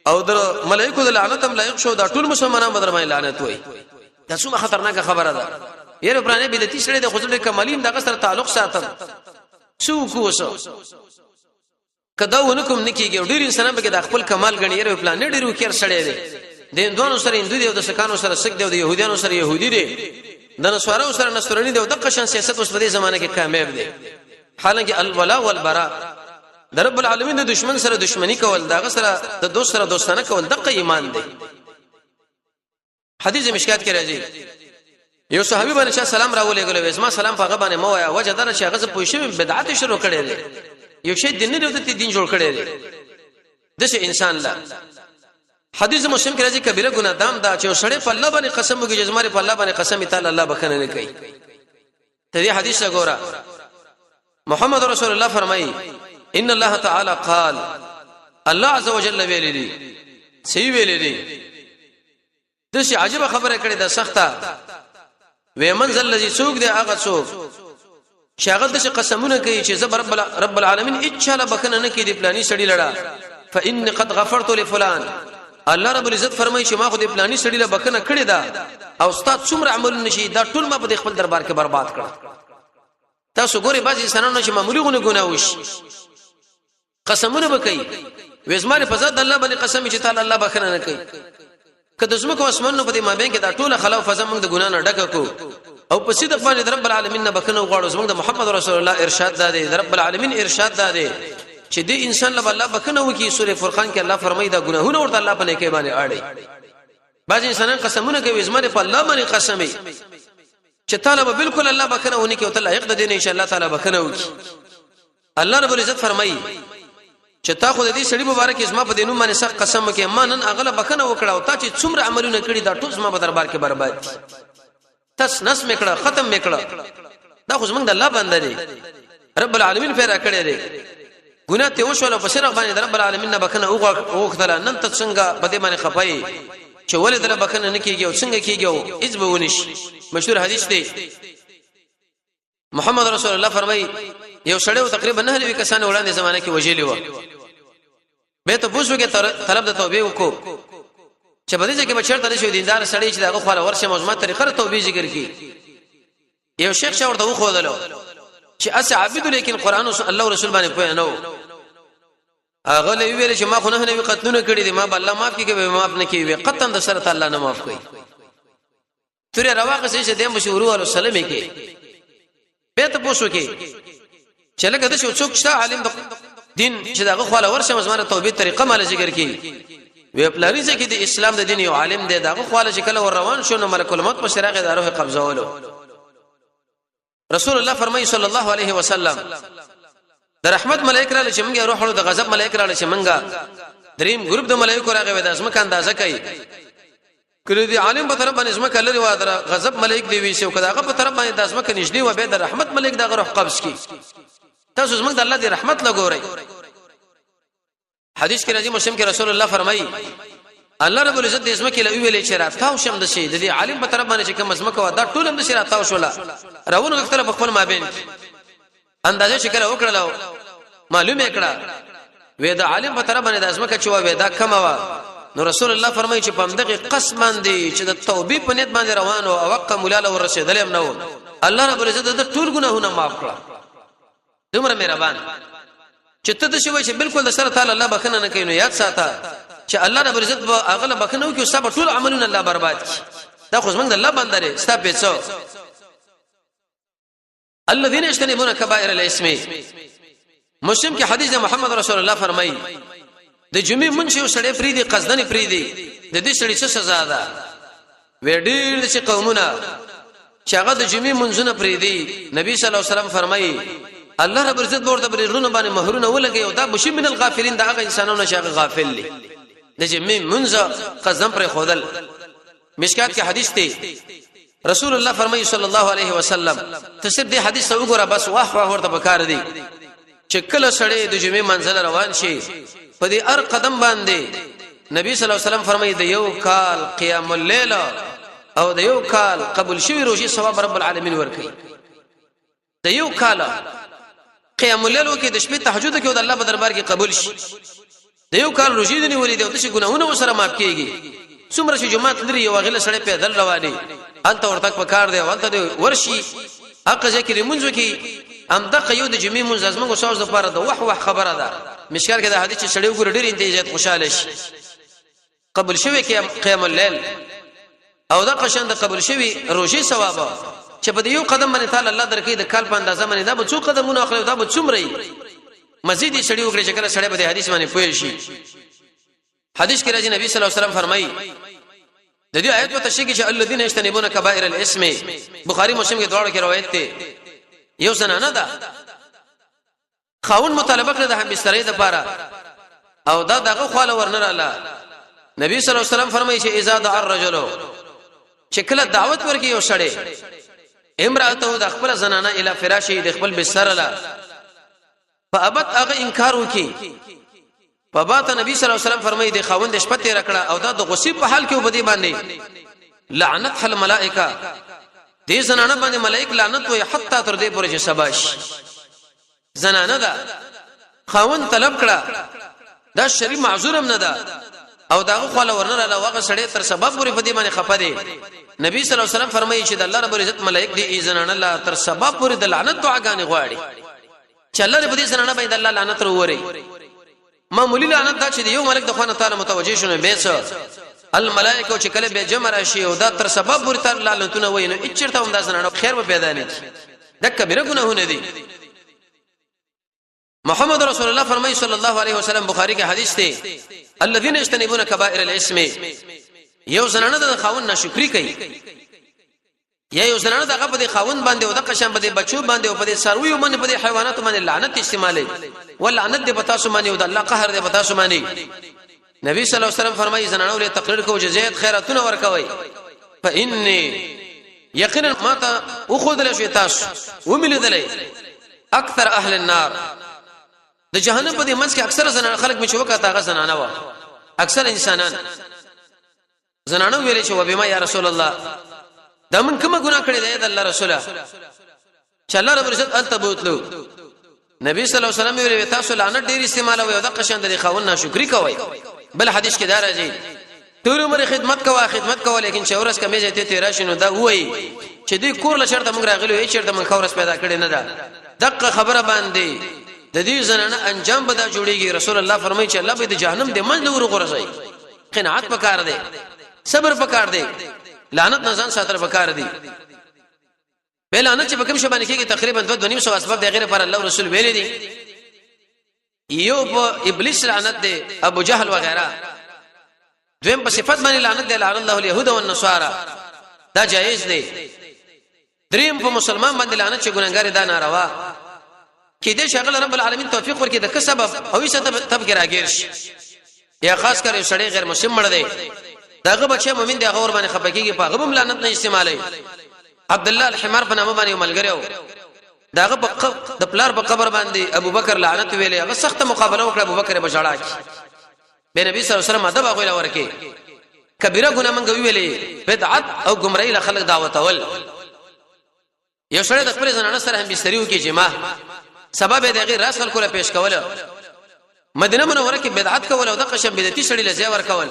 او در ملائکه د لعنت هم لایق شو دا ټول مسلمانان بدر باندې لعنت وای دا څومره خطرناکه خبره ده یره پرانه بدعتي سره د خصوصي کمالین دغه سره تعلق ساتم سو کوسو کدا ونکم نکیږي ډیر انسان به د خپل کمال غنی یره پلان ډیرو کیر سړی دی د هندوانو سره هندو دی او د سکانو سره سک دی او د يهودانو سره يهودي دی د نصارو سره نصراني دی او د قشن سیاست اوس په دې زمانه کې کامیاب دی حالانکه الولا والبراء د رب العالمین د دشمن سره دشمنی کول دغه سره د دوست سره دوستانه کول دغه ایمان دی حدیث مشکات کې راځي یو صحابي باندې سلام راولېګل وې سلام په غبانه مو یا وجه در چې هغه پوښښ بدعت شروع کړي دي یو شی دین نه د دین جوړ کړي دي دغه انسان لا حدیث مسلم کې راځي کبیره ګناه دام دا چې سړی په الله باندې قسم وکړي جزماري په الله باندې قسم تعالی الله بخنه نه کوي ته دې حدیث وګوره محمد رسول الله فرمایي ان الله تعالی قال الله عز وجل ویلي سی ویلي دغه عجیب خبره کړې ده سخته وې منزل الذي سوق دی هغه څوک شاغد د قسمونه کوي چې زبر رب العالمین اچاله بخنه نه کوي د پلاني سړی لړا فان قد غفرت لفلان الله رب العزت فرمایي چې ما خو د پلاني سړی له بخنه کړی دا او استاد څومره عمل نشي دا ټول ما په خپل دربار کې برباد کړ تاسو ګوري بعضی انسانانو چې معمولی ګناه وش قسمونه وکي وزمانه فزاد الله باندې قسم چې تعالی الله بخنه نه کوي کله زمکو اسمانو په دې مابین کې دا ټول خلاو فزا موږ د ګنا نه ډککو او په صدق باندې رب العالمین نه بخنه غواړو زموږ د محمد رسول الله ارشاد ده رب العالمین ارشاد ده چې دې انسان له الله بخنه وکي سوره فرقان کې الله فرمایي دا ګناهونه ورته الله په نیکي باندې اړي بعض انسانان قسمونه کوي زمانه په الله باندې قسمي چې تعالی به بالکل الله بخنه ونی کې او تعالی حق ده ان شاء الله تعالی بخنه وکي الله رب العزت فرمایي چې تا خو دې سړي مبارک اسما په دینو باندې سخت قسم وکي ما نن اغله بخنه وکړه او تا چې څومره عملونه کړی دا ټول زما په دربار کې برباد دي تاس نس میکړه ختم میکړه دا خو زمونږ د الله بنده دی رب العالمین پیدا کړی دی ګناه ته وشول په سر باندې رب العالمین نه بخنه وغوښتله نن ته څنګه په دې باندې خپای چې ولې دل بخنه نه کیږي او څنګه کیږي او اذ به ونش مشهور حدیث دی محمد رسول الله فرمایي یو سړی تقریبا 9 کسان وړاندې زمانه کې وجیلی و به ته پوښتنه کې طلب د توبې وکړو چې په دې ځکه بچړته شو دیندار سړی چې دغه خواله ورشه موضوعات طریقه توبې ذکر کی یو شیخ شاور ته خو دلو چې اس عابد لیکن قران او الله رسول باندې پوه نه و هغه لوي ویل چې ما خو نه قتلونه کړی دي ما الله معاف کړي به معاف نه کوي قطن د سره الله نه معاف کوي ترې رواقه چې د مشهور او سلام کې به ته پوښتنه کې چې لکه د څوک شته عالم دین چې دغه خواله ورشه مزمنه توبې طریقه مال ذکر کی وی پلاری چې د اسلام د دین یو عالم دی دغه خواله چې کله ور روان شو نو ملک الموت په شراغه دروه قبضولو رسول الله فرمایي صلی الله علیه وسلم د رحمت ملائکه را چې موږ روح د غضب ملائکه را چې موږ دریم ګروپ د ملائکه راغې د اسمه اندازه کوي کله دی عالم په طرف باندې اسمه کله و در غضب ملائکه دی وی شو کله هغه په طرف باندې د اسمه کې نږدې و به د رحمت ملائکه دغه روح قبض کی تاسو زموږ د الله دی رحمت لګورئ حدیث کې راځي مسلم کې رسول الله فرمایي الله رب العزت د اسمه کې لوي ویلې چې راتاو شم د شي د دې عالم په طرف باندې چې کوم اسمه کو دا ټول هم د شي راتاو شولا راونه وکړه په خپل مابین اندازې چې کله وکړلو معلومه کړه وې د عالم په طرف باندې د اسمه کې چوا وې دا کما وا نو رسول الله فرمایي چې په دغه قسم باندې چې د توبې په نیت باندې روان او وقته مولاله ورسېدل هم نو الله رب العزت د ټول ګناهونه معاف کړه دومره مهربان چې ته د شوی چې بالکل د سره تعالی الله بخنه نه کوي نو یاد ساته چې الله رب عزت به اغله بخنه وکي او سبا ټول عملونه الله برباد کړي دا خو زمونږ د الله بندره ستا پیڅو الذين يجتنبون كبائر الاسم مسلم کې حدیث محمد رسول الله فرمایي د جمعې منشي او سړی فریدي قصدن فریدي د دې سړي څه سزا ده وړي چې قومونه چې هغه د جمعې منځونه فریدي نبی صلی الله علیه وسلم فرمایي الله رب عزت ورته برلونه باندې مہرونه ولګي او دا بشي من الغافلین دا هغه انسانونه چې هغه غافل دي د جمعې منځ قسم پر خودل مشکات کې حدیث دی رسول الله فرمایي صلی الله علیه وسلم تصدیق دی حدیث وګوره بس واه واه ورته بکار دی چې کله سړی د جمعې منځل روان شي په دې هر قدم باندې نبی صلی الله علیه وسلم فرمایي د یو کال قیام الليل او د یو کال قبول شوی روزي ثواب رب العالمین ورکړي د یو کال قیام الليل کې د شپې تهجد کې د الله په دربار کې قبول شي د یو کال روزي دی ولې د څه ګناهونه وسره معاف کیږي څومره چې جمعه لري یو غله سره پیدل رواني انت ورته پکار دی انت ورشي حق ذکر منځو کې ام دغه یو د جمعې منځ ازمن کو ساوز لپاره د وح خبره ده مشکل کې د حدیث چې سړیو ګور ډیر انتیزات خوشاله شي قبول شوی کې قیام الليل او دا قشند قبول شوی روزي ثواب چې په یو قدم باندې تعالی الله درکې د کال په اندازه باندې دا به څو قدمونه اخلي دا به څومره مزيدي سړیو کې چې کله سړی په حدیث باندې پوي شي حدیث کې راځي نبی صلی الله علیه وسلم فرمایي د دې آیت په تشریح کې چې الذين يجتنبون كبائر الاسم بخاری مسلم کې دواړو کې روایت ده یو زنانه ده خاون مطالبه کړ د هم بسترې د پاره او دا دغه خواله ورنراله نبی صلی الله علیه وسلم فرمایي چې اذا دعا الرجل چې کله دعوت ورکي یو سړی امراته د خپل زنانه اله فراشه د خپل بستر له فابت هغه انکار وکي فبات نبی صلی الله علیه وسلم فرمایي د خاوند شپه تیر کړه او دا د غصې په حال کې وبدي باندې لعنت الملائکه دې زنانه باندې ملائک لعنت وي حتی تر دې پورې چې سباش زنانه دا خاوند طلب کړه دا شری معذور هم نه ده او داغه خپل ورنره لوغه سړی تر سبب پورې په دې باندې خپه دي نبی صلی الله علیه وسلم فرمایي چې د الله رب العزت ملائک دې زنانه الله تر سبب پورې د لعنت دعاګانې غواړي چې الله رب دې زنانه باندې الله لعنت وروړي معمولی لعنت دا چې یو ملک د خوانه تعالی متوجه شونه بیسو الملائکه چې کله به جمع راشي او دا تر سبب پورې تر لعنتونه ویني اچرته هم دا زنانه خیر به پیدا نه کی د کبیره ګناهونه دي محمد رسول الله فرمایي صلی الله علیه وسلم بخاری کې حدیث دی الذين يجتنبون كبائر الاسم یو زنانه د خاوند ناشکری کوي یا یو زنانه دغه په خاوند باندې او د قشم په بچو باندې او په سرویو باندې په حیوانات باندې لعنت استعمالي ولعنت د پتا سو باندې او د الله قهر د پتا سو باندې نبی صلی الله علیه وسلم فرمایي زنانه له تقریر کو جزیات خیراتونه ورکوي فإني یقینا ما ته وخذ له شی تاسو وملذلې اکثر اهل النار د جهنم په دې منځ کې اکثر زنانه خلک می چوکا تاغه زنانه وا اکثر انسانان زنانه ویلې چې وبما یا رسول الله دا من کومه ګناه کړې ده د الله رسوله چې الله رب عزت انت بوتلو نبی صلی الله علیه وسلم ویل تاسو لعنت ډیر استعمال او د قشند لري خاون ناشکری کوي بل حدیث کې دا راځي ټول عمر خدمت کوه لیکن شورس کمه ځای ته تیرا شنو دا وای چې دې کور له شرط موږ راغلو هیڅ شرط موږ خورس پیدا کړی نه ده دغه خبره باندې د دې زنانه انجام به دا جوړیږي رسول الله فرمایي چې الله به د جهنم د منځ ور غورځي قناعت پکار دی صبر پکار دی لعنت نزان ساتره پکار دی به لعنت چې کوم شبانه کې تقریبا 2.5 اسباب د غیر پر الله رسول ویلي دي یو په ابلیس لعنت دی ابو جهل وغیرہ دویم په صفات باندې لعنت دی لعن الله اليهود والنصارى دا جایز دی دریم په مسلمان باندې لعنت چې ګناګار دا ناروا کې دې شغل رب العالمین توفیق ورکړي د کسب او یې تب کې راګیر شي یا خاص کر یو سړی غیر مسلم مړ دی داغه بچي مؤمن دی هغه ور باندې خپکیږي په غبم لعنت نه استعمالي عبد الله الحمار په نامه باندې ملګریو داغه د پلار په قبر باندې ابو بکر لعنت ویلې هغه سخت مقابله وکړه ابو بکر بشاړه به نبی صلی الله علیه وسلم ادب هغه ورکه کبیره ګناه منګ ویلې بدعت او گمراهی له خلق دعوت اول یو سړی د خپل زنانه سره هم بستریو کې جما سبب د غیر راس خلکو له پیش کوله مدینه منوره کې بدعت کول او د قشم بدعتي شړی له ځای ور کول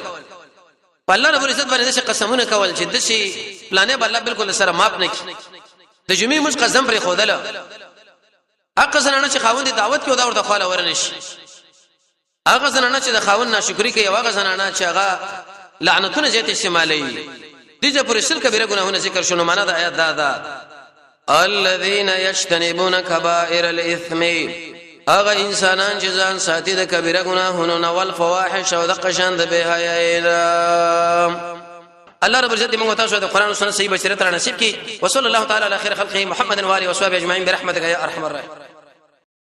الله رب العزت باندې قسمونه کول چې د شي پلانې بل بالکل سره ماپ نه کی د جمعې مش قسم پر خودله اګه زنانه چې خاوند دعوت کې او دا ورته خاله ورنشي اګه زنانه چې د خاوند ناشکری کوي او اګه زنانه چې هغه لعنتونه زیات استعمالي دغه پر شرک کبیره ګناهونه ذکر شونه معنا د آیات دا الذين يجتنبون كبائر الاثم اغه انسانان چې ځان ساتي د کبیره ګناهونو نه ول فواحش او د قشند به حیاء الله رب عزت موږ تاسو د قران او سنت صحیح بشریت را نصیب کړي وصلی الله تعالی علی خیر خلقه محمد و علیه و صحبه اجمعین برحمتک یا ارحم الراحمین